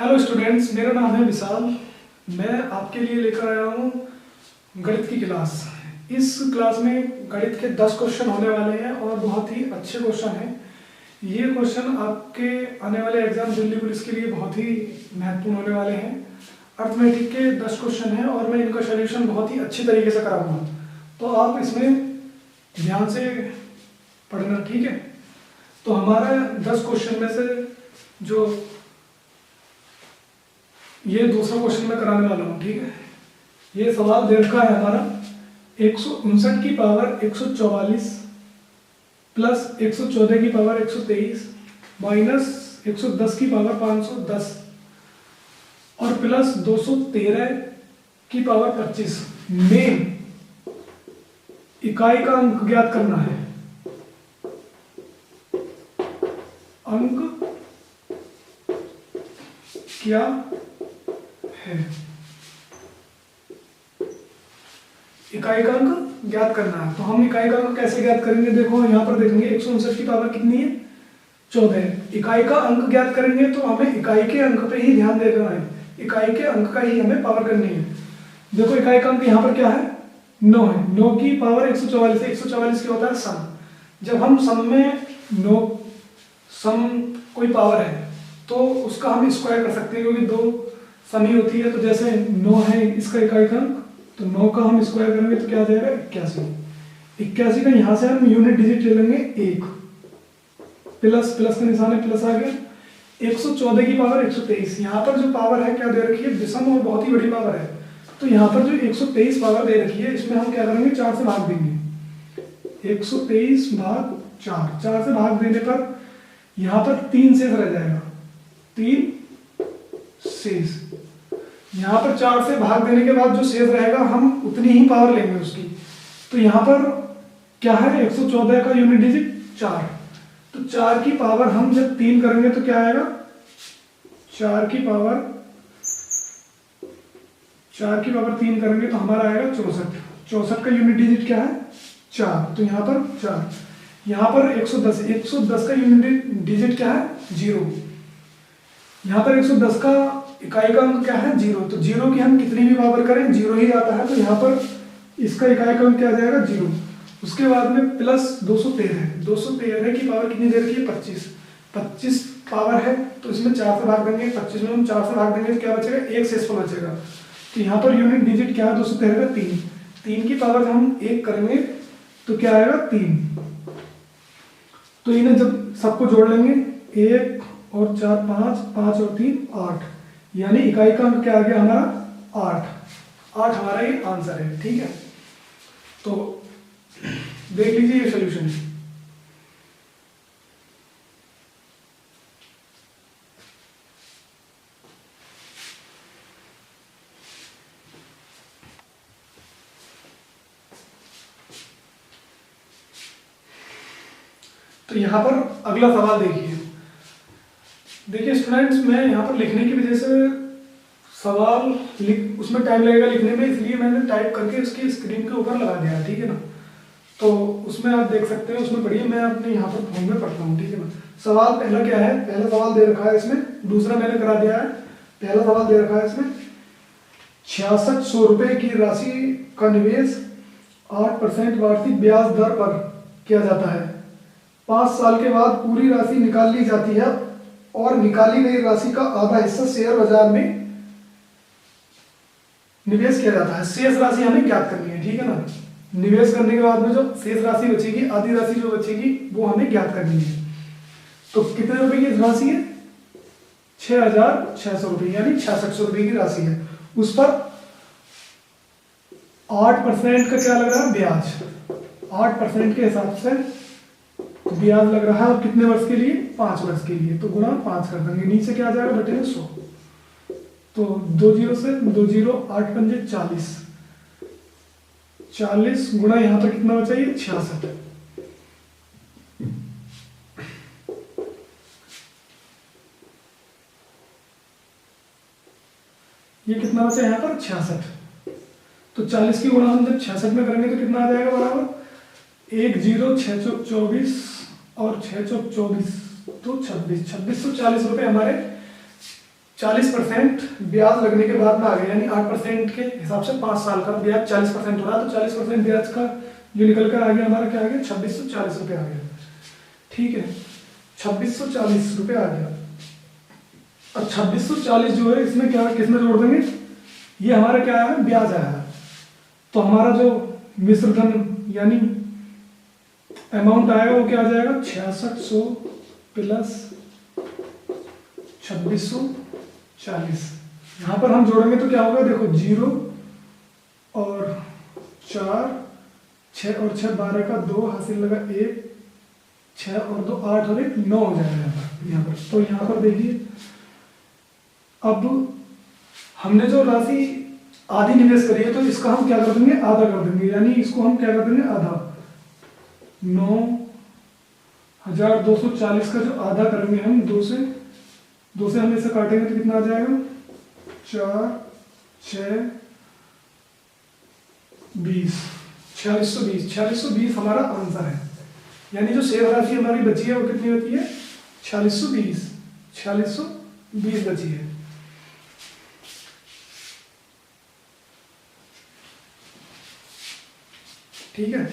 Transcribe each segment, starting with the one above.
Hello students, मेरा नाम है विशाल। मैं आपके लिए लेकर आया हूँ गणित की क्लास। इस क्लास में गणित के 10 क्वेश्चन होने वाले हैं और बहुत ही अच्छे क्वेश्चन हैं। ये क्वेश्चन आपके आने वाले एग्जाम दिल्ली पुलिस के लिए बहुत ही महत्वपूर्ण होने वाले हैं। अर्थमेटिक के 10 क्वेश्चन हैं और मैं इनका सोल्यूशन बहुत ही अच्छी तरीके से कराऊंगा, तो आप इसमें ध्यान से पढ़ना, ठीक है। तो हमारा 10 क्वेश्चन में से जो ये दूसरा क्वेश्चन मैं कराने वाला हूँ, ठीक है। ये सवाल दे रखा है हमारा 159 की पावर 144 प्लस 114 की पावर 123 माइनस 110 की पावर 510 और प्लस 213 की पावर 25 में इकाई का अंक ज्ञात करना है। अंक क्या है? इकाई का अंक ज्ञात करना है। तो हम इकाई का अंक कैसे ज्ञात करेंगे? देखो यहाँ पर देखेंगे 159 की पावर कितनी है? 14। इकाई का अंक ज्ञात करेंगे तो हमें इकाई के अंक पे ही ध्यान देना है, इकाई के अंक का ही हमें पावर करनी है। देखो इकाई का अंक यहाँ पर क्या है? 9 है। 9 की पावर 144 है। 144 क्या होता है? सम। जब हम सम में 9 सम कोई पावर है तो उसका हम स्क्वायर कर सकते हैं, क्योंकि 2 सम ही होती है। तो जैसे 9 है इसका इकाई का अंक, तो 9 का हम स्क्वायर करेंगे तो क्या आ जाएगा? 81। 81 का यहाँ से हम यूनिट डिजिट ले लेंगे 1, प्लस प्लस का निशान है, प्लस आ गया। 114 की पावर 123। यहाँ पर जो पावर है क्या दे रखी है? विषम और बहुत ही बड़ी पावर है। तो यहाँ पर जो 123 पावर दे रखी है इसमें हम क्या करेंगे? 4 से भाग देंगे। 123 भाग 4, 4 से भाग देने पर यहाँ पर 3 शेष रह जाएगा, 3 शेष। यहाँ पर 4 से भाग देने के बाद जो शेष रहेगा हम उतनी ही पावर लेंगे उसकी। तो यहाँ पर क्या है? 114 का यूनिट डिजिट 4। तो 4 की पावर हम जब 3 करेंगे तो क्या आएगा? 4 की पावर 3 करेंगे तो हमारा आएगा 64। 64 का यूनिट डिजिट क्या है? 4। तो यहाँ पर 4। यहाँ पर 110 का यूनिट डिजिट क्या है? 0। यहाँ पर 110 का इकाई का अंक क्या है? 0। तो 0 की हम कितनी भी पावर करें 0 ही आता है। तो यहाँ पर इसका इकाई का अंक क्या आ जाएगा? 0। उसके बाद में प्लस 213 की पावर कितनी दे रखी है? 25 पावर है। तो इसमें 4 से भाग देंगे। 25 में हम 4 से भाग देंगे तो क्या बचेगा? 1 शेष बचेगा। तो यहाँ पर यूनिट डिजिट क्या है? 213 का 3। 3 की पावर हम 1 करेंगे तो क्या आएगा? 3। तो इन्हें जब सबको जोड़ लेंगे, 1 और 4 5, 5 और 3 8, यानी इकाई का अंक क्या आ गया हमारा? 8 हमारा ये आंसर है, ठीक है। तो देख लीजिए ये सॉल्यूशन है। तो यहाँ पर अगला सवाल देखिए स्टूडेंट्स, मैं यहाँ पर लिखने की वजह से सवाल उसमें टाइम लगेगा लिखने में, इसलिए मैंने टाइप करके उसकी स्क्रीन के ऊपर लगा दिया है, ठीक है ना। तो उसमें आप देख सकते हैं, उसमें पढ़िए, मैं अपने यहाँ पर फोन में पढ़ता हूँ, ठीक है ना। सवाल पहला क्या है? पहला सवाल दे रखा है इसमें, दूसरा मैंने करा दिया है। पहला सवाल दे रखा है इसमें 6600 रुपये की राशि का निवेश 8% वार्षिक ब्याज दर पर किया जाता है। 5 साल के बाद पूरी राशि निकाल ली जाती है और निकाली गई राशि का आधा हिस्सा शेयर बाजार में निवेश किया जाता है। शेष राशि हमें ज्ञात करनी है, ठीक है ना। निवेश करने के बाद में जो शेष राशि बचेगी, आधी राशि जो बचेगी वो हमें ज्ञात करनी है। तो कितने रुपए की राशि है? 6600 रुपये, यानी 6600 रुपये की राशि है। उस पर 8% का क्या लग रहा है? ब्याज। 8% के हिसाब से ब्याज लग रहा है। और कितने वर्ष के लिए? 5 वर्ष के लिए। तो गुणा 5 कर देंगे, नीचे क्या आ जाएगा? बटे 100। तो 2 0 से 2 0, 8 पंजे 40, 40 गुणा यहाँ पर कितना बचा? ये 66। ये कितना बचा यहाँ पर? 66। तो 40 की गुणा हम जब 66 में करेंगे तो कितना आ जाएगा? बराबर 1 0 6 चौक 24 और 6 चौक 24 तो 26। 2640 रुपये हमारे 40% ब्याज लगने के बाद में आ गया, यानी 8% के हिसाब से 5 साल का ब्याज 40% हो रहा है, तो 40% ब्याज का जो निकल कर आ गया हमारा क्या आ गया, 2640 रुपये आ गया। ठीक है, 2640 रुपये आ गया। अब 2640 जो है इसमें क्या, किसमें जोड़ देंगे, ये हमारा क्या है, ब्याज आया है। तो हमारा जो मिश्र धन यानी अमाउंट आएगा वो क्या आ जाएगा, 6600 प्लस 2640। यहाँ पर हम जोड़ेंगे तो क्या होगा, देखो 0 और 4, 6 और 6 12 का 2 हासिल लगा 1, 6 और 2 8 और 1 9 हो जाएगा यहाँ पर। तो यहाँ पर देखिए अब हमने जो राशि आधी निवेश करी है तो इसका हम क्या कर देंगे, आधा कर देंगे, यानी इसको हम क्या कर देंगे, आधा। 9240 का जो आधा करेंगे हम, 2 से हम इसे काटेंगे तो कितना आ जाएगा, 4 6 20, 4620 हमारा आंसर है। यानी जो शेष राशि हमारी बची है वो कितनी होती है, 4620 बची है। ठीक है,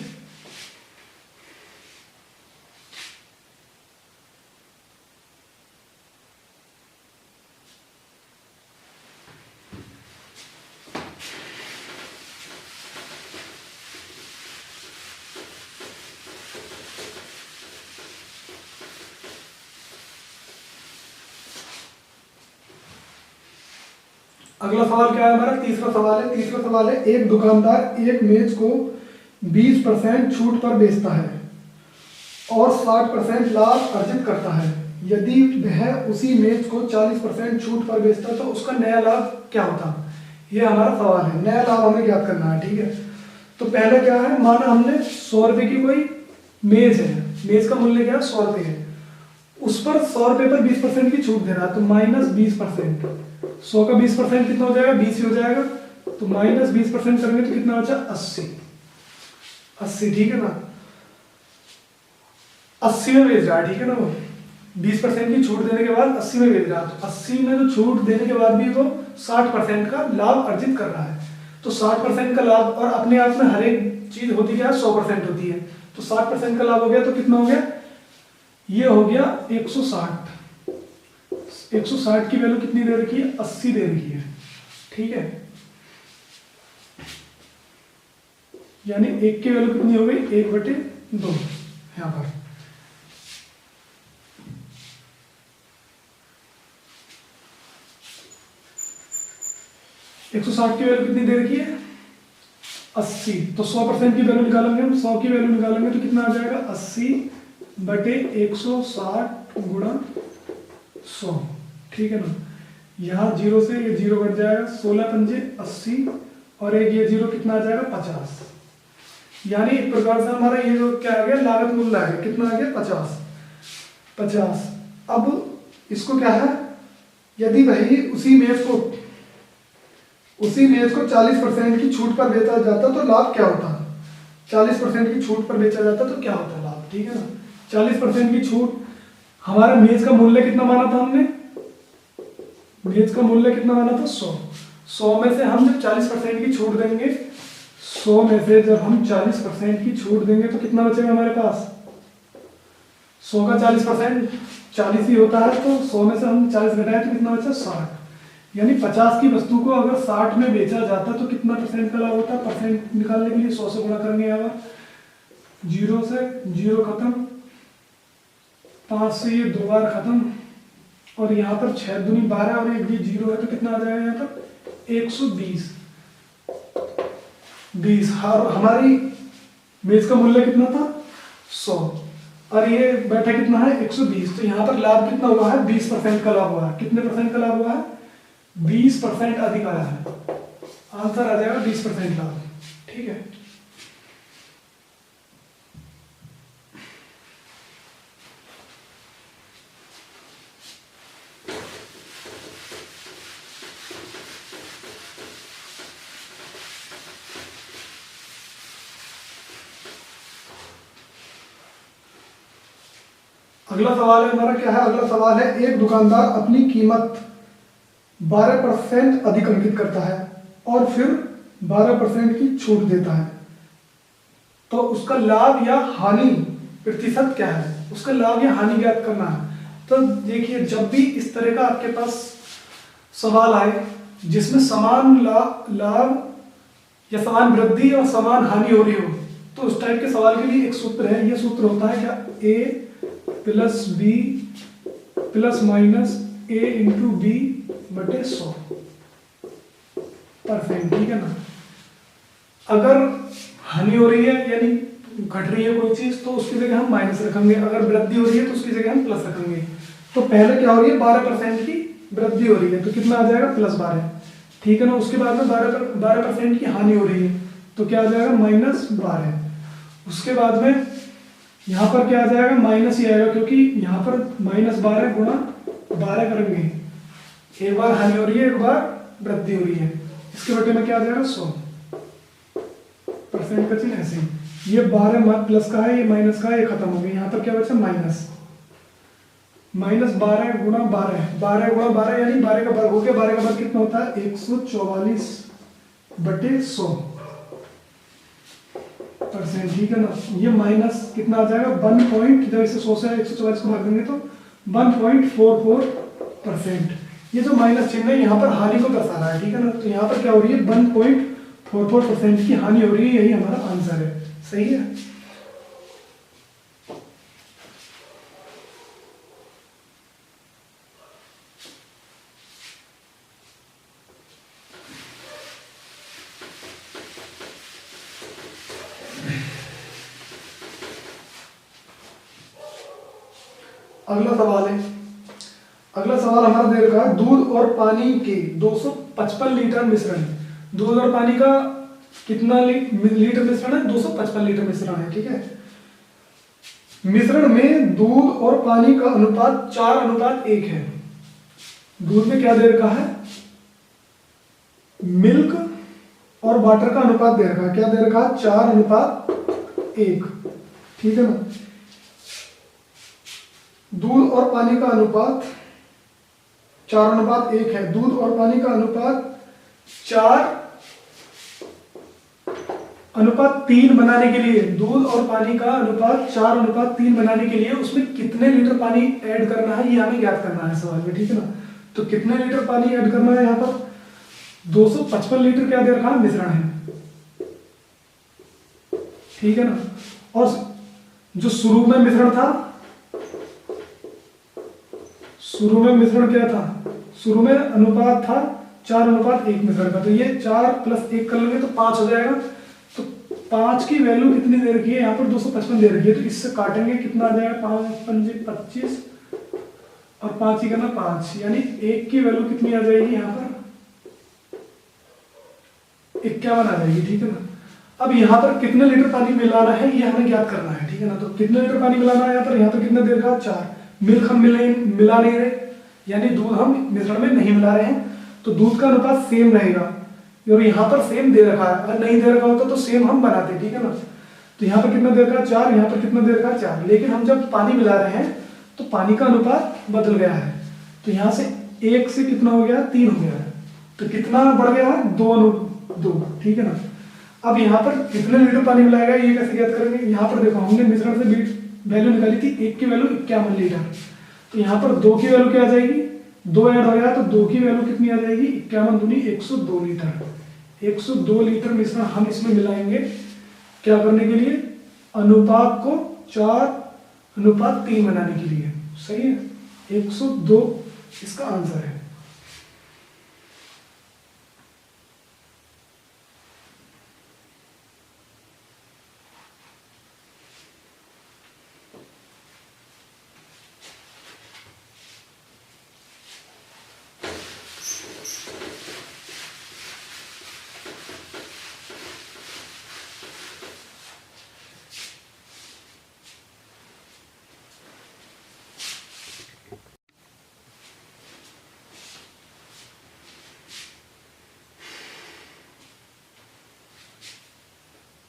अगला सवाल क्या है हमारा, तीसरा सवाल है। तीसरा सवाल है, एक दुकानदार एक मेज को 20% छूट पर बेचता है और 60% लाभ अर्जित करता है। यदि वह उसी मेज को 40% छूट पर बेचता तो उसका नया लाभ क्या होता। ये हमारा सवाल है, नया लाभ हमें ज्ञात करना है। ठीक है, तो पहले क्या है, माना हमने 100 रुपए की कोई मेज है, मेज का मूल्य क्या है, 100 रुपए है, उस पर 100 रुपए पर 20% की छूट दे रहा है, तो -20%। 100 का 20% कितना हो जाएगा, 20 हो जाएगा, तो -20% करेंगे तो कितना बचा, 80। ठीक है ना, 80 में बेच रहा है। ठीक है ना, वो 20% की छूट देने के बाद 80 में बेच रहा है, तो 80 में तो छूट देने के बाद भी वो 60% का लाभ अर्जित कर रहा है। तो 60% का लाभ, और अपने आप में हर एक चीज होती क्या है, 100% होती है, तो 60% का लाभ हो गया तो कितना हो गया, ये हो गया 160। 160 की वैल्यू कितनी दे रखी है, 80 दे रखी है। ठीक है, यानी 1 की वैल्यू कितनी हो गई, 1/2 यहां पर। एक 160 की वैल्यू कितनी दे रखी है, 80, तो 100% की वैल्यू निकालेंगे हम, 100 की वैल्यू निकालेंगे तो कितना आ जाएगा, 80/160 गुणा 100। ठीक है ना, यहाँ 0 से ये 0 कट जाएगा, 16 पंजे 80 और एक ये 0 कितना आ जाएगा, 50। यानी एक प्रकार से हमारा ये जो क्या आ गया, लागत मूल्य आ गया, कितना आ गया, 50। अब इसको क्या है, यदि वही उसी मेज को 40% की छूट पर बेचा जाता तो लाभ क्या होता। 40% की छूट पर बेचा जाता तो क्या होता लाभ। ठीक है ना, 40% की छूट, हमारा मेज का मूल्य कितना माना था हमने, मेज का मूल्य कितना माना था, 100 में से हम जब 40% की छूट देंगे, 100 में से जब हम 40% की छूट देंगे तो कितना बचेगा हमारे पास, 100 का 40% 40 ही होता है, तो 100 में से हम 40 घटाए तो कितना बचा, 60। यानी 50 की वस्तु को अगर 60 में बेचा जाता तो कितना % का लाभ होता है। परसेंट निकालने के लिए 100 से गुणा करेंगे, यहाँ 0 से 0 खत्म, 5 से ये 2 बार खत्म, और यहाँ पर 6 दूनी 12 और एक ये 0 है तो कितना आ जाएगा यहाँ पर, 120। हमारी मेज का मूल्य कितना था, 100, और ये बैठा कितना है, 120। तो यहाँ पर लाभ कितना हुआ है, 20% का लाभ हुआ है। कितने % का लाभ हुआ है, 20% अधिक आया है। आंसर आ जाएगा 20% लाभ। ठीक है, अगला सवाल है हमारा, क्या है अगला सवाल है, एक दुकानदार अपनी कीमत 12% अधिक अंकित करता है और फिर 12% की छूट देता है, तो उसका लाभ या हानि प्रतिशत क्या है, उसका लाभ या हानि ज्ञात करना है। तो देखिए, जब भी इस तरह का आपके पास सवाल आए जिसमें समान लाभ या समान वृद्धि और समान हानि हो रही हो, तो उस टाइप के सवाल के लिए एक सूत्र है। यह सूत्र होता है क्या, a plus b plus minus a into b बटे 100 %, ठीक है ना। अगर हानि हो रही है यानी घट रही है कोई चीज, तो उसकी जगह हम माइनस रखेंगे, अगर वृद्धि हो रही है तो उसकी जगह हम प्लस रखेंगे। तो पहले क्या हो रही है, 12% की वृद्धि हो रही है, तो कितना आ जाएगा, +12, ठीक है ना। उसके बाद में 12% की हानि हो रही है, तो क्या आ जाएगा, -12। उसके बाद में यहाँ पर क्या आ जाएगा, माइनस ही आएगा, क्योंकि यहाँ पर -12 गुणा 12 करेंगे, एक बार हानि हो रही है, एक बार वृद्धि हो रही है, इसके बटे में क्या आ जाएगा, 100% का चिन्ह ऐसे ही। ये 12 प्लस का है, ये माइनस का है, ये खत्म हो गया। यहाँ पर क्या बचा, -12 गुणा 12, 12 गुणा 12 यानी 12 का वर्ग हो गया। 12 का वर्ग कितना होता है, 144/100%, ठीक है ना। ये माइनस कितना आ जाएगा, 1 पॉइंट, जब इसे 100 से 144 को भाग देंगे तो 1.44%। ये जो माइनस चिन्ह है यहाँ पर हानि को दर्शा रहा है, ठीक है ना। तो यहाँ पर क्या हो रही है, 1.44% की हानि हो रही है, यही हमारा आंसर है, सही है। अगला सवाल है, अगला सवाल हमारा दे रखा है, दूध और पानी के 255 लीटर मिश्रण। दूध और पानी का कितना लीटर मिश्रण है, 255 लीटर मिश्रण है, ठीक है। मिश्रण में दूध और पानी का अनुपात 4:1 है। दूध में क्या दे रखा है, मिल्क और वाटर का अनुपात दे रखा है, क्या दे रखा है, 4:1, ठीक है ना। दूध और पानी का अनुपात 4:1 है। दूध और पानी का अनुपात 4:3 बनाने के लिए, दूध और पानी का अनुपात 4:3 बनाने के लिए उसमें कितने लीटर पानी ऐड करना है, ये हमें ज्ञात करना है सवाल में, ठीक है ना। तो कितने लीटर पानी ऐड करना है, यहाँ पर 255 लीटर क्या दे रखा है, मिश्रण है, ठीक है ना। और जो शुरू में मिश्रण था, शुरू में मिश्रण क्या था, शुरू में अनुपात था 4:1 मिश्रण का, तो ये 4 + 1 कर लेंगे तो 5 हो जाएगा। तो 5 की वैल्यू कितनी दे रखी है, यहाँ पर 255 दे रखी है, तो इससे काटेंगे कितना आ जाएगा, 5 × 5 = 25 और 5 ही करना 5, यानी 1 की वैल्यू कितनी आ जाएगी, यहाँ पर 51 आ जाएगी, ठीक है ना। अब यहाँ पर कितने लीटर पानी मिलाना है ये हमें ज्ञात करना है, ठीक है ना। तो कितने लीटर पानी मिलाना है, यहाँ पर कितना दे रखा है, 4। मिल्क हम मिला नहीं रहे, यानी दूध हम मिश्रण में नहीं मिला रहे हैं, तो दूध का अनुपात सेम रहेगा, और यहाँ पर सेम दे रखा है। अगर नहीं दे रखा होता तो सेम हम बनाते, ठीक है ना। तो यहाँ पर कितना दे रखा है, 4, यहाँ पर कितना दे रखा है, 4। लेकिन हम जब पानी मिला रहे हैं तो पानी का अनुपात बदल गया है, तो यहाँ से 1 से कितना हो गया, 3 हो गया है, तो कितना बढ़ गया है, 2, ठीक है ना। अब यहाँ पर कितने लीटर पानी मिलाएगा ये कैसे ज्ञात करेंगे, यहाँ पर देखो हमने मिश्रण से वैल्यू निकाली थी, 1 की वैल्यू 51 लीटर, तो यहाँ पर 2 की वैल्यू क्या आ जाएगी, 2 ऐड हो गया, तो 2 की वैल्यू कितनी आ जाएगी, 51 दूनी 102 लीटर। 102 लीटर मिश्रण हम इसमें मिलाएंगे, क्या करने के लिए, अनुपात को 4:3 बनाने के लिए, सही है। 102 इसका आंसर है।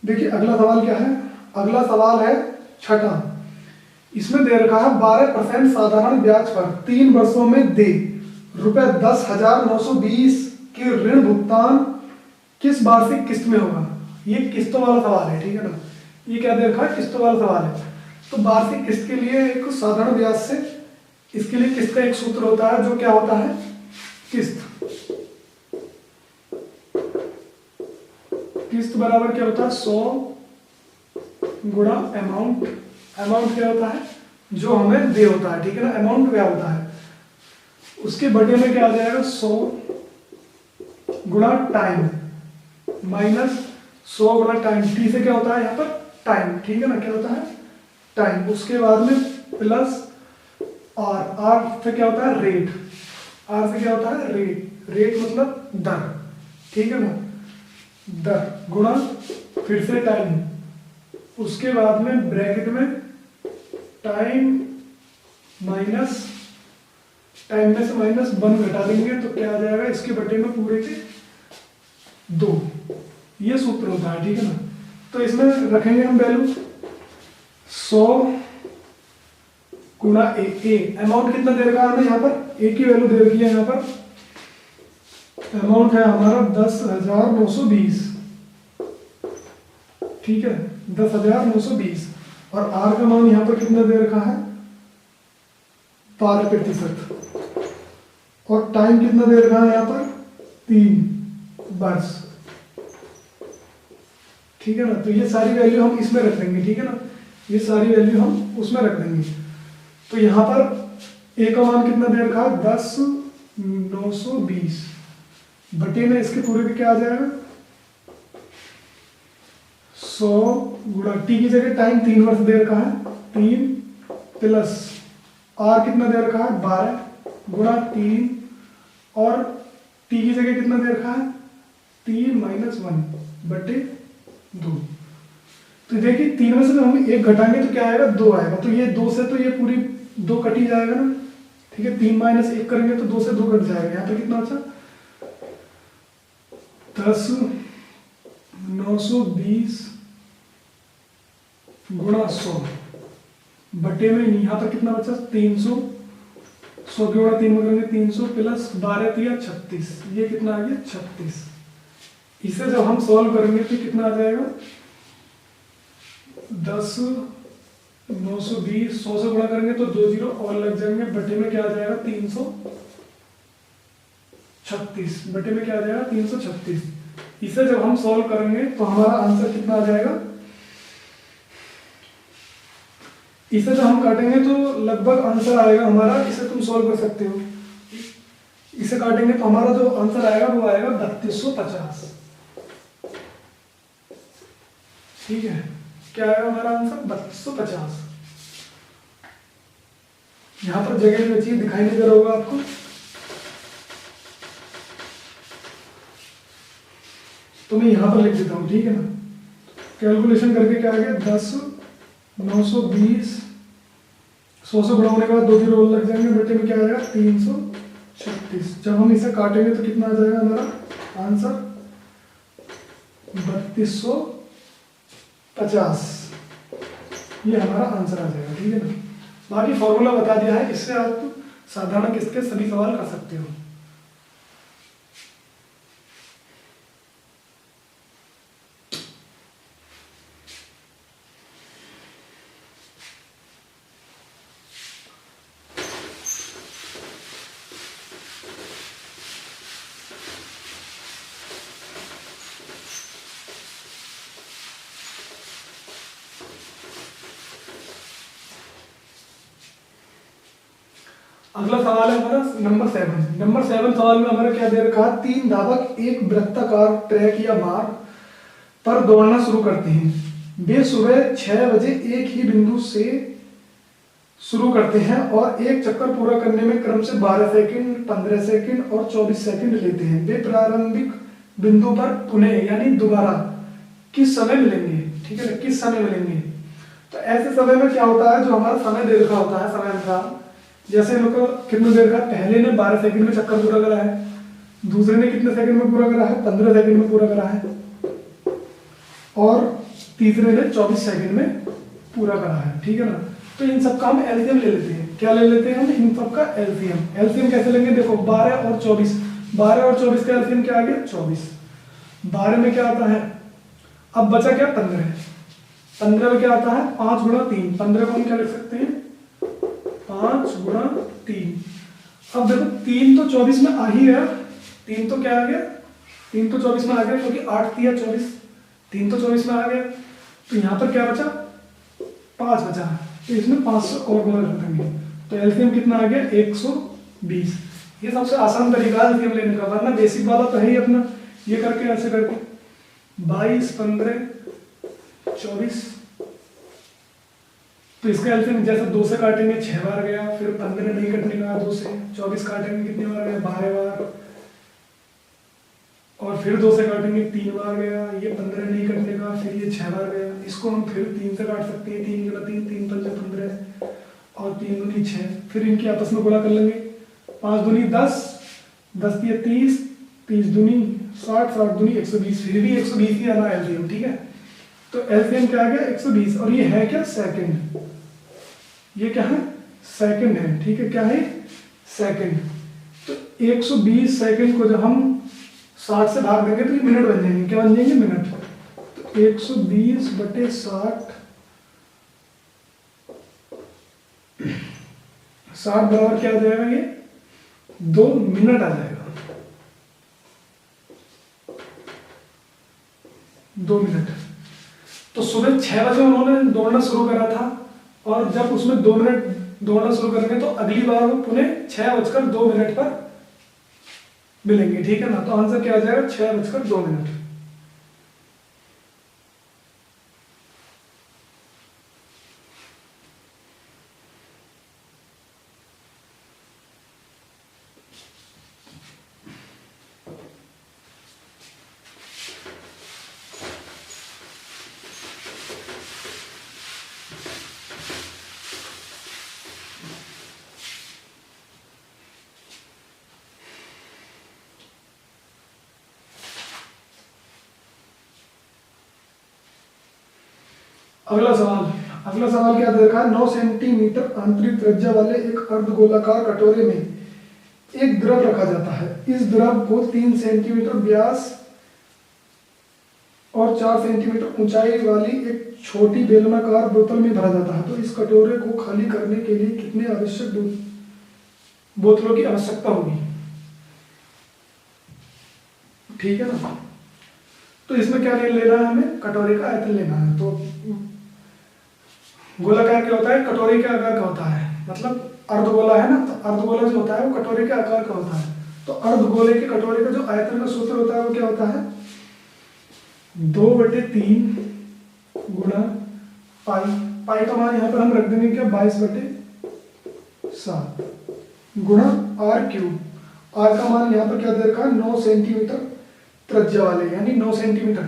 देखिए अगला सवाल क्या है, अगला सवाल है छठा। इसमें दे रखा है 12% साधारण ब्याज पर 3 वर्षों में दे ₹10,920 के ऋण भुगतान किस वार्षिक किस्त में होगा। ये किस्तों वाला सवाल है, ठीक है ना। ये क्या दे रखा है, किस्तों वाला सवाल है। तो वार्षिक किस्त के लिए एक साधारण ब्याज से, इसके लिए किस्त का एक सूत्र होता है जो क्या होता है, किस्त बराबर क्या होता है, 100 गुणा अमाउंट। अमाउंट क्या होता है, जो हमें दे होता है, ठीक है ना। अमाउंट क्या होता है, उसके बटे में क्या आ जाएगा, 100 गुणा टाइम माइनस 100 गुणा टाइम। टी से क्या होता है यहाँ पर, टाइम, ठीक है ना, क्या होता है, टाइम। उसके बाद में प्लस आर। आर से क्या होता है, रेट। आर से क्या होता है, रेट। रेट मतलब दर, ठीक है ना, दर गुणा फिर से टाइम। उसके बाद में ब्रैकेट में टाइम माइनस, टाइम में से माइनस 1 घटा देंगे तो क्या आ जाएगा, इसके बटे में पूरे के 2। ये सूत्र होता है, ठीक है ना। तो इसमें रखेंगे हम वैल्यू 100 गुणा ए। अमाउंट कितना दे रखा है हमें यहाँ पर, ए की वैल्यू दे रखी है यहाँ पर। अमाउंट है हमारा 10,920, ठीक है, 10,920। और आर का मान यहाँ पर कितना दे रखा है, 12%। और टाइम कितना दे रखा है यहाँ पर, 3 वर्ष, ठीक है ना। तो ये सारी वैल्यू हम इसमें रख देंगे, ठीक है ना, ये सारी वैल्यू हम उसमें रख देंगे। तो यहाँ पर ए का मान कितना दे रखा है, 10,920 बटे में इसके पूरे के क्या आ जाएगा, 100 गुणा टी की जगह टाइम 3 वर्ष दे रखा है, 3 प्लस आर कितना दे रखा है, 12 गुणा 3 और टी की जगह कितना दे रखा है, 3 माइनस 1 बटे 2। तो देखिए 3 में से जब हम 1 घटाएंगे तो क्या आएगा, 2 आएगा। तो ये 2 से तो ये पूरी 2 कट ही जाएगा ना, ठीक है। 3 माइनस 1 करेंगे तो 2 से 2 कट जाएगा। यहाँ पे कितना बचा, 10,920 गुणा 100 बटे में यहाँ पर कितना बचा, 300। 100 के गुणा 3 में करेंगे 300 प्लस 12 दिया 36। ये कितना आ गया, 36। इसे जब हम सॉल्व करेंगे तो कितना आ जाएगा, 10,920 100 से गुणा करेंगे तो 2 जीरो और लग जाएंगे, बटे में क्या आ जाएगा, 336। बटे में क्या आ जाएगा, 336। इसे जब हम सॉल्व करेंगे तो हमारा आंसर कितना आ जाएगा, इसे जब हम काटेंगे तो लगभग आंसर आएगा हमारा, इसे तुम सॉल्व कर सकते हो। इसे काटेंगे तो हमारा जो आंसर आएगा वो आएगा 3250, ठीक है। क्या आएगा हमारा आंसर, 3250। यहां पर जगह में चीज दिखाई नहीं दे रहा होगा आपको, तो मैं यहां पर लिख देता हूं, ठीक है ना। कैलकुलेशन करके क्या आ गया, 10,920 100 से गुणा होने के बाद 2 जीरो लग जाएंगे, बटे में क्या आएगा, 336। जब हम इसे काटेंगे तो कितना आ जाएगा हमारा आंसर, 3250। ये हमारा आंसर आ जाएगा, ठीक है ना। बाकी फॉर्मूला बता दिया है, इससे आप साधारण किस्त के सभी सवाल कर सकते हो। अगला सवाल है हमारा नंबर 7। नंबर 7 सवाल में हमारा क्या दे रखा है, 3 धावक एक वृत्ताकार ट्रैक या मार्ग पर दौड़ना शुरू करते हैं। वे सुबह 6 बजे एक ही बिंदु से शुरू करते हैं और एक चक्कर पूरा करने में क्रम से 12 सेकंड, 15 सेकंड और 24 सेकंड लेते हैं। वे प्रारंभिक बिंदु पर पुनः यानी दोबारा किस समय मिलेंगे, ठीक है ना, किस समय मिलेंगे। तो ऐसे समय में क्या होता है, जो हमारा समय दे रखा होता है, समय अनुसार, जैसे इन लोग को कितना देर का, पहले ने 12 सेकंड में चक्कर पूरा करा है, दूसरे ने कितने सेकंड में पूरा करा है, 15 सेकंड में पूरा करा है, और तीसरे ने 24 सेकंड में पूरा करा है, ठीक है ना। तो इन सब का हम एलसीएम ले लेते हैं। क्या ले लेते हैं हम इन सब का एलसीएम। एलसीएम कैसे लेंगे, देखो 12 और 24, 12 और 24 का एलसीएम क्या आ गया 24। 12 में क्या आता है, अब बचा क्या 15, 15 में क्या आता है 5 गुणा 3, 15 को हम क्या लिख सकते हैं 5 गुणा 3। अब देखो 3 तो 24 में आ ही गया, 3 तो क्या आ गया 3 तो 24 में आ गया, क्योंकि 8 दिया 24, 3 तो 24 में आ गया। तो यहाँ पर क्या बचा 5 बचा, तो इसमें 5 से और गुणा कर देंगे, तो एलसीएम कितना आ गया 120। ये सबसे आसान तरीका है एलसीएम लेने का, वरना बेसिक वाला तो है ही अपना, ये करके ऐसे करके 22 15 24। तो इसका एलसीएम जैसे 2 से काटेंगे 6 बार गया, फिर 15 नहीं कटने का 2 से, 24 काटेंगे कितनी बार गया 12 बार, और फिर 2 से काटेंगे 3 बार गया, ये 15 नहीं कटने का, फिर ये 6 बार गया। इसको हम फिर 3 से काट सकते हैं, 3 गुना 3, 3 पंजे 15 और 3 दूनी 6, फिर इनकी आपस में गुणा कर लेंगे, 5 दूनी 10, 10 दिए 30, 30 दूनी 60, 60 दूनी 120, फिर भी 120 ही आना एलसीएम, ठीक है। तो एलसीएम क्या आ गया 120, और ये है क्या सेकंड, ये क्या है सेकंड है, ठीक है, क्या है सेकंड। तो 120 सेकंड को जब हम 60 से भाग देंगे तो ये मिनट बन जाएंगे, क्या बन जाएंगे मिनट। तो 120 बटे 60, 60 बराबर क्या आ जाएगा, ये 2 मिनट आ जाएगा, 2 मिनट। तो सुबह 6 बजे उन्होंने दौड़ना शुरू करा था, और जब उसमें 2 मिनट दौड़ना शुरू करेंगे तो अगली बार वो पुनः 6:02 पर मिलेंगे, ठीक है ना। तो आंसर क्या आ जाएगा 6:02। अगला सवाल क्या दे रखा है, 9 सेंटीमीटर आंतरिक त्रिज्या वाले एक अर्धगोलाकार कटोरे में एक द्रव रखा जाता है। इस द्रव को 3 सेंटीमीटर व्यास और 4 सेंटीमीटर ऊंचाई वाली एक छोटी बेलनाकार बोतल में भरा जाता है। तो इस कटोरे को खाली करने के लिए कितने आवश्यक बोतलों की आवश्यकता होगी, ठीक है ना। तो इसमें क्या लेना है, हमें कटोरे का आयतन लेना है। तो गोलाकार क्या होता है, कटोरे के आकार का होता है, मतलब अर्धगोला है ना, तो अर्धगोला जो होता है वो कटोरे के आकार का होता है। तो अर्धगोले के कटोरे का जो आयतन का सूत्र होता है वो क्या होता है 2/3 गुणा पाई। पाई का मान यहाँ पर हम रख देंगे क्या 22/7 गुणा r³ आर का मान यहाँ पर क्या दे रखा है 9 सेंटीमीटर त्रिज्या वाले, यानी 9 सेंटीमीटर।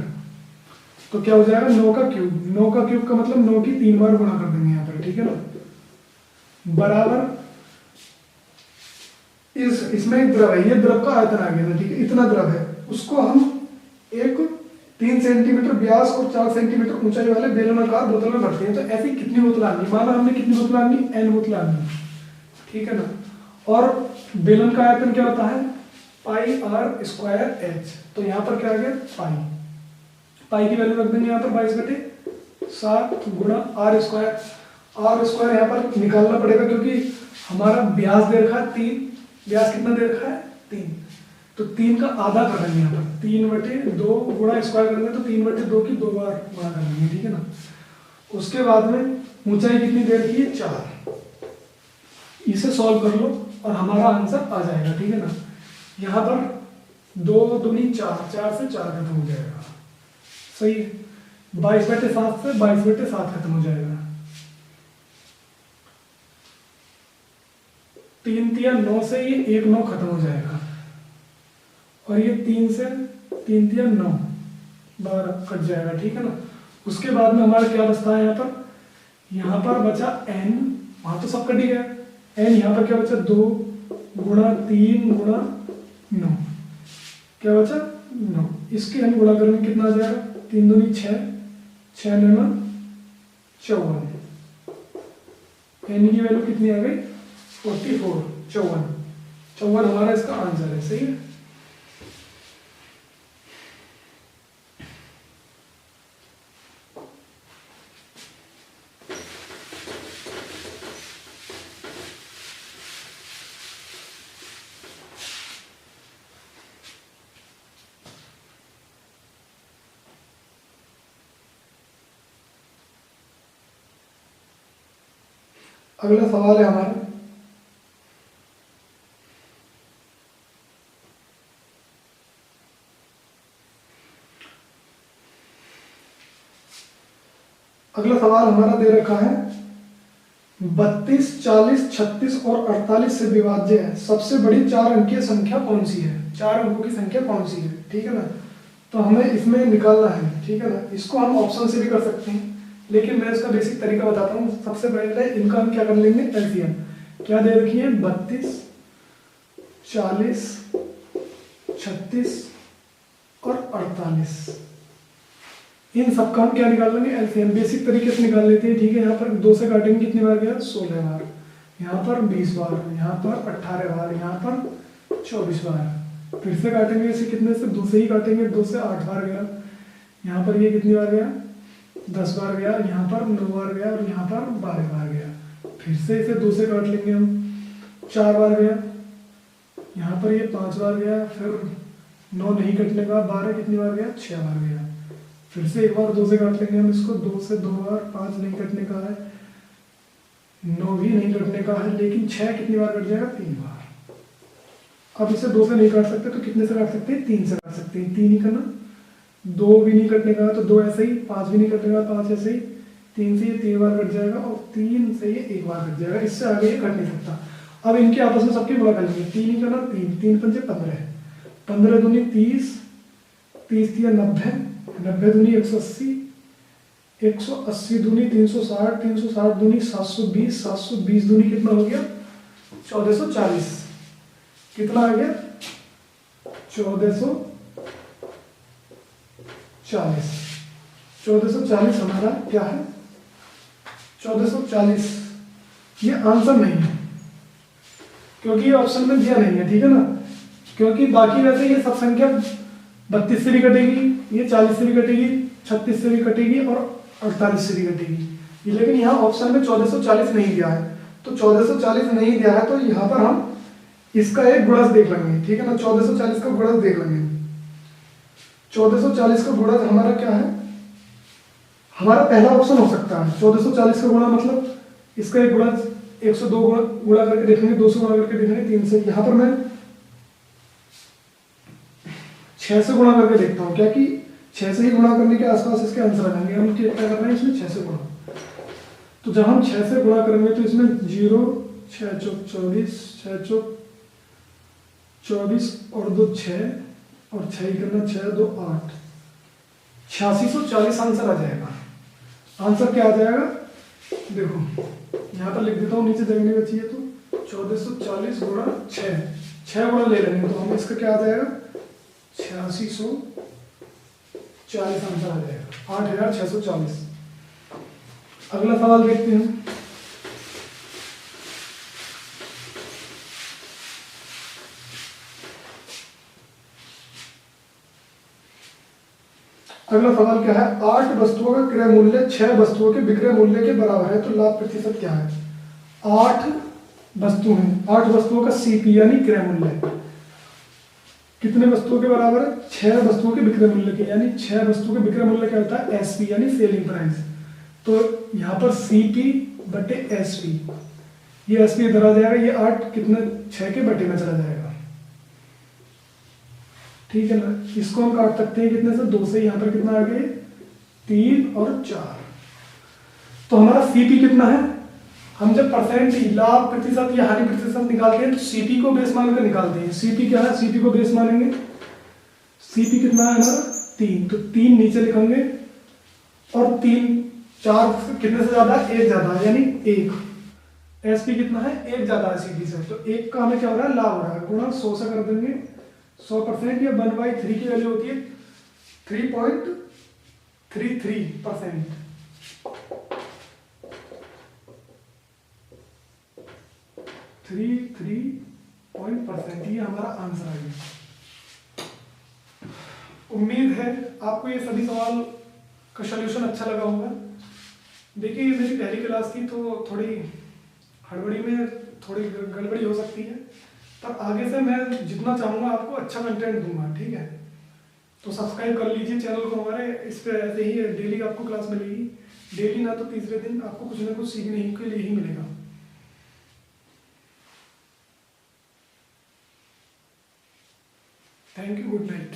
तो क्या हो जाएगा 9 का क्यूब, 9 का क्यूब का मतलब 9 की 3 बार गुणा कर देंगे यहाँ पर, ठीक है ना, बराबर इसमें एक द्रव है, ये द्रव का आयतन आ गया था, ठीक है, इतना द्रव है, उसको हम एक 3 सेंटीमीटर व्यास और 4 सेंटीमीटर ऊंचाई वाले बेलनाकार बोतल में भरते हैं। तो ऐसी कितनी बोतल आनी, माना हमने कितनी बोतल आनी, n बोतल आनी, ठीक है ना। और बेलन का आयतन क्या होता है πr²h। तो यहाँ पर क्या आ गया पाई की वैल्यू रख देंगे यहाँ पर 22/7 गुणा r²। यहाँ पर निकालना पड़ेगा क्योंकि हमारा व्यास दे रखा है 3, व्यास कितना दे रखा है 3, तो 3 का आधा कर देंगे यहाँ पर 3/2 गुणा स्क्वायर करेंगे तो 3/2 की 2 बार गुणा कर देंगे, ठीक है ना। उसके बाद में ऊंचाई कितनी दे रखी है 4, इसे सॉल्व कर लो और हमारा आंसर आ जाएगा, ठीक है ना। यहाँ पर 2 दूनी 4, 4 से 4 खत्म हो जाएगा, सही है। 22/7 से 22/7 खत्म हो जाएगा, 3 तिया 9 से ये 1 9 खत्म हो जाएगा, और ये 3 से 3 तिया 9 12 कट जाएगा, ठीक है ना। उसके बाद में हमारा क्या बचता है यहाँ पर बचा n, वहां तो सब कट ही गया, n यहाँ पर क्या बचा 2 गुणा 3 गुणा 9, क्या बचा 9, इसके हम गुणा करेंगे कितना आ जाएगा 3 दूनी 6, 6 9 54, n की वैल्यू कितनी आ गई 44 54 54 हमारा इसका आंसर है। सही है। अगला सवाल है हमारा, अगला सवाल हमारा दे रखा है 32, 40, 36 और 48 से विभाज्य है सबसे बड़ी 4 अंकीय संख्या कौन सी है। 4 अंकों की संख्या कौन सी है। ठीक है ना। तो हमें इसमें निकालना है। ठीक है ना। इसको हम ऑप्शन से भी कर सकते हैं, लेकिन मैं इसका बेसिक तरीका बताता हूँ। सबसे पहले इनका हम क्या कर लेंगे, एलसीएम। क्या दे रखी है, 32, 40, 36 और 48। इन सबका हम क्या निकाल लेंगे, एलसीएम। बेसिक तरीके से निकाल लेते हैं। ठीक है। यहाँ पर 2 से काटेंगे कितनी बार गया, 16 बार। यहाँ पर 20 बार, यहाँ पर 18 बार, यहाँ पर 24 बार। फिर से काटेंगे इसे कितने से, 2 से ही काटेंगे। 2 से 8 बार गया। यहाँ पर ये कितनी बार गया, 10 बार गया। यहाँ पर 9 बार गया और यहाँ पर 12 बार गया। फिर से इसे 2 से काट लेंगे हम, 4 बार गया। यहाँ पर ये 5 बार गया। फिर 9 नहीं कटने का, 12 कितनी बार गया, 6 बार गया। फिर से एक बार 2 से काट लेंगे हम इसको, 2 से 2 बार। 5 नहीं कटने का है, 9 भी नहीं कटने का है, लेकिन 6 कितनी बार कट जाएगा, 3 बार। अब इसे 2 से नहीं काट सकते तो कितने से काट सकते हैं, 3 से काट सकते हैं। 3 ही करना, 2 भी नहीं कटने का तो 2 ऐसे ही, 5 भी नहीं कटने का, 5 ऐसे ही। 3 से ये 3 बार कट जाएगा और 3 से ये 1 बार कट जाएगा। इससे आगे ये कट नहीं सकता। अब इनके आपस में सबके गुणा कर लेंगे। 3 ही करना, 3 3 पंजे 15, 15 दूनी 30, 30 या 90, 90 दूनी 180, 180 दूनी 360, 360 दूनी 720, 720 दूनी कितना हो गया, 1440। कितना आ गया, 1440। 1440 हमारा क्या है, 1440। ये आंसर नहीं है क्योंकि ये ऑप्शन में दिया नहीं है। ठीक है ना। क्योंकि बाकी वैसे ये सब संख्या 32 से भी कटेगी, ये 40 से भी कटेगी, 36 से भी कटेगी और 48 से भी कटेगी। लेकिन यहाँ ऑप्शन में 1440 नहीं दिया है। तो 1440 नहीं दिया है तो यहाँ पर हम इसका एक गुणज देख लेंगे। ठीक है ना। 1440 का गुणज देख लेंगे। 1440 का गुणज हमारा क्या है, हमारा पहला ऑप्शन हो सकता है। 1440 का गुणा मतलब इसका एक गुणज 102 गुणा करके देखेंगे, 200 गुणा करके देखेंगे, 3 से। यहाँ पर मैं 6 से गुणा करके देखता हूँ, क्या कि 6 से ही गुणा करने के आसपास इसके आंसर आ जाएंगे। हम क्या कर रहे हैं इसमें 6 से गुणा। तो जब हम 6 से गुणा करेंगे तो इसमें 0, 6 चौक 24, 6 चौक 24 और 2 6 और 6 ही करना, 6 2 8, 8640 आंसर आ जाएगा। आंसर क्या आ जाएगा, देखो यहाँ पर लिख देता हूँ, नीचे देखने का चाहिए तो 1440 गुणा 6 गुणा ले लेंगे तो हमें इसका क्या आ जाएगा, 8640 आंसर आ जाएगा, 8640। अगला सवाल देखते हैं। अगला सवाल क्या है, 8 वस्तुओं का क्रय मूल्य 6 वस्तुओं के विक्रय मूल्य के बराबर है तो लाभ प्रतिशत क्या है। 8 वस्तु हैं, 8 वस्तुओं का सीपी यानी क्रय मूल्य कितने वस्तुओं के बराबर है, 6 वस्तुओं के विक्रय मूल्य के, यानी 6 वस्तुओं के विक्रय मूल्य क्या होता है, एसपी यानी सेलिंग प्राइस। तो यहाँ पर सीपी बटे एसपी, ये एसपी इधर आ जाएगा, ये 8 कितने 6 के बटे में चला जाएगा। ठीक है ना। इसको हम काट सकते हैं कितने से, 2 से। यहाँ पर कितना आ गया, 3 और 4। तो हमारा सीपी कितना है, हम जब परसेंट लाभ प्रतिशत या हानि प्रतिशत निकालते हैं तो सीपी को बेस मानकर निकालते हैं। सीपी क्या है, सीपी को बेस मानेंगे। सीपी कितना है हमारा, 3, तो 3 नीचे लिखेंगे और 3 4 कितने से ज्यादा है, 1 ज्यादा है, यानी 1। एसपी कितना है, 1 ज्यादा है सीपी से, तो 1 का हमें क्या हो रहा है, लाभ हो रहा है, गुणा 100 से कर देंगे। 100% या 1/3 की वैल्यू होती है 3.33%। 33% ये हमारा आंसर आ गया। उम्मीद है आपको ये सभी सवाल का सॉल्यूशन अच्छा लगा होगा। देखिए ये मेरी पहली क्लास थी तो थोड़ी हड़बड़ी में थोड़ी गड़बड़ी हो सकती है, पर आगे से मैं जितना चाहूँगा आपको अच्छा कंटेंट दूंगा, ठीक है। तो सब्सक्राइब कर लीजिए चैनल को हमारे, इस पे ऐसे ही डेली आपको क्लास मिलेगी, डेली ना तो तीसरे दिन आपको कुछ ना कुछ सीखने के लिए ही मिलेगा। Thank you, good night.